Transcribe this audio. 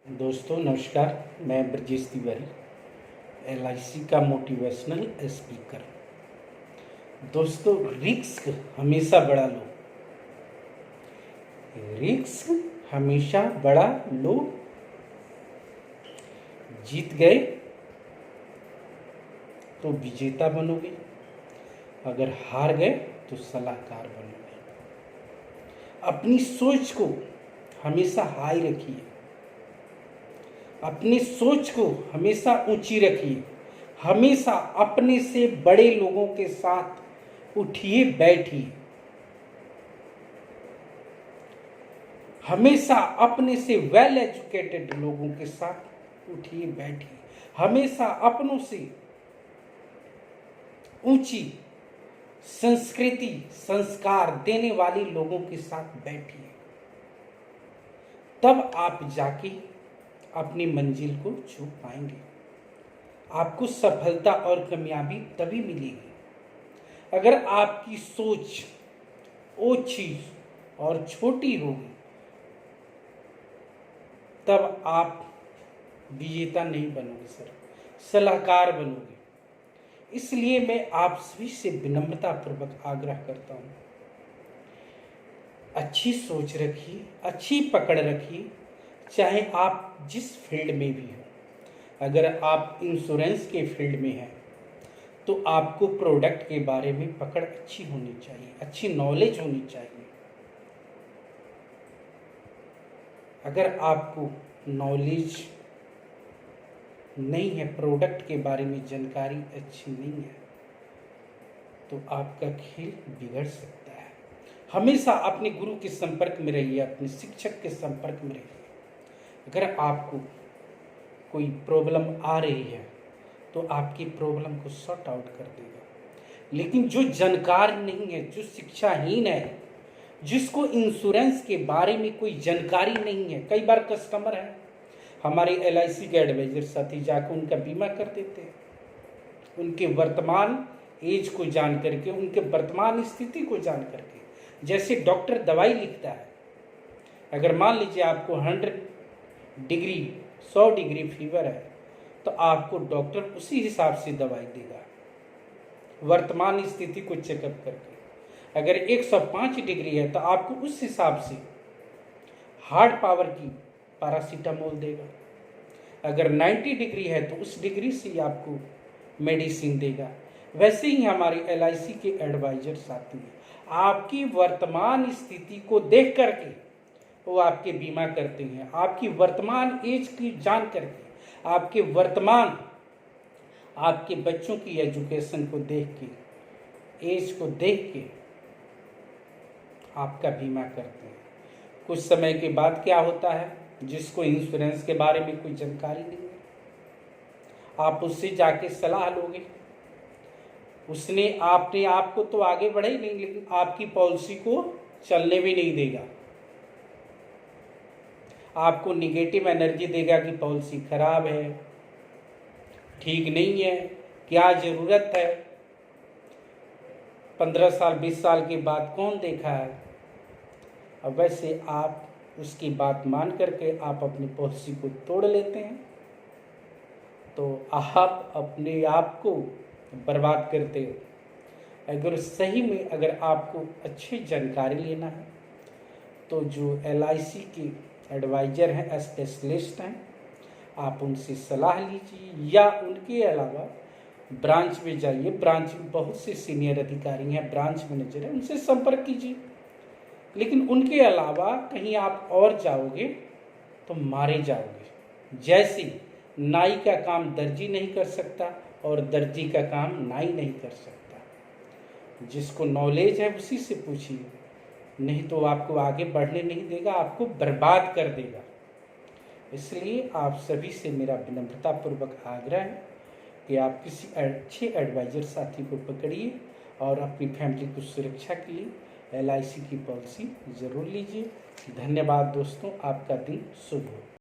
दोस्तों नमस्कार। मैं ब्रजेश तिवारी, LIC का मोटिवेशनल स्पीकर। दोस्तों रिस्क हमेशा बड़ा लो, रिस्क हमेशा बड़ा लो। जीत गए तो विजेता बनोगे, अगर हार गए तो सलाहकार बनोगे। अपनी सोच को हमेशा हाई रखिए, अपनी सोच को हमेशा ऊंची रखिए। हमेशा अपने से बड़े लोगों के साथ उठिए बैठिए। हमेशा अपने से वेल एजुकेटेड लोगों के साथ उठिए बैठिए। हमेशा अपनों से ऊंची संस्कृति संस्कार देने वाले लोगों के साथ बैठिए। तब आप जाके अपनी मंजिल को छू पाएंगे। आपको सफलता और कामयाबी तभी मिलेगी अगर आपकी सोच ओछी और छोटी होगी। तब आप विजेता नहीं बनोगे सर, सलाहकार बनोगे। इसलिए मैं आप सभी से विनम्रता पूर्वक आग्रह करता हूं, अच्छी सोच रखिए, अच्छी पकड़ रखिए, चाहे आप जिस फील्ड में भी हो। अगर आप इंश्योरेंस के फील्ड में हैं तो आपको प्रोडक्ट के बारे में पकड़ अच्छी होनी चाहिए, अच्छी नॉलेज होनी चाहिए। अगर आपको नॉलेज नहीं है, प्रोडक्ट के बारे में जानकारी अच्छी नहीं है, तो आपका खेल बिगड़ सकता है। हमेशा अपने गुरु के संपर्क में रहिए, अपने शिक्षक के संपर्क में रहिए। अगर आपको कोई प्रॉब्लम आ रही है तो आपकी प्रॉब्लम को सॉर्ट आउट कर देगा। लेकिन जो जानकार नहीं है, जो शिक्षाहीन है, जिसको इंश्योरेंस के बारे में कोई जानकारी नहीं है, कई बार कस्टमर है हमारे LIC के एडवाइजर साथी जाकर उनका बीमा कर देते हैं, उनके वर्तमान एज को जान करके, उनके वर्तमान स्थिति को जान करके। जैसे डॉक्टर दवाई लिखता है, अगर मान लीजिए आपको 100 डिग्री फीवर है तो आपको डॉक्टर उसी हिसाब से दवाई देगा, वर्तमान स्थिति को चेकअप करके। अगर 105 डिग्री है तो आपको उस हिसाब से हार्ड पावर की पैरासीटामोल देगा। अगर 90 डिग्री है तो उस डिग्री से आपको मेडिसिन देगा। वैसे ही हमारे LIC के एडवाइजर साथी आपकी वर्तमान स्थिति को देख करके वो आपके बीमा करते हैं। आपकी वर्तमान एज की जान करके, आपके वर्तमान आपके बच्चों की एजुकेशन को देख के, एज को देख के आपका बीमा करते हैं। कुछ समय के बाद क्या होता है, जिसको इंश्योरेंस के बारे में कोई जानकारी नहीं है, आप उससे जाके सलाह लोगे, उसने आपने आपको तो आगे बढ़े ही नहीं, लेकिन आपकी पॉलिसी को चलने भी नहीं देगा। आपको निगेटिव एनर्जी देगा कि पॉलिसी खराब है, ठीक नहीं है, क्या जरूरत है, 15 साल 20 साल के बाद कौन देखा है। अब वैसे आप उसकी बात मान करके आप अपनी पॉलिसी को तोड़ लेते हैं तो आप अपने आप को बर्बाद करते हो। अगर सही में अगर आपको अच्छी जानकारी लेना है तो जो LIC के एडवाइजर हैं, स्पेशलिस्ट हैं, आप उनसे सलाह लीजिए, या उनके अलावा ब्रांच में जाइए। ब्रांच में बहुत से सीनियर अधिकारी हैं, ब्रांच मैनेजर हैं, उनसे संपर्क कीजिए। लेकिन उनके अलावा कहीं आप और जाओगे तो मारे जाओगे। जैसे नाई का काम दर्जी नहीं कर सकता और दर्जी का काम नाई नहीं कर सकता। जिसको नॉलेज है उसी से पूछिए, नहीं तो आपको आगे बढ़ने नहीं देगा, आपको बर्बाद कर देगा। इसलिए आप सभी से मेरा विनम्रतापूर्वक आग्रह है कि आप किसी अच्छे एडवाइजर साथी को पकड़िए और अपनी फैमिली को सुरक्षा के लिए LIC की पॉलिसी ज़रूर लीजिए। धन्यवाद दोस्तों, आपका दिन शुभ हो।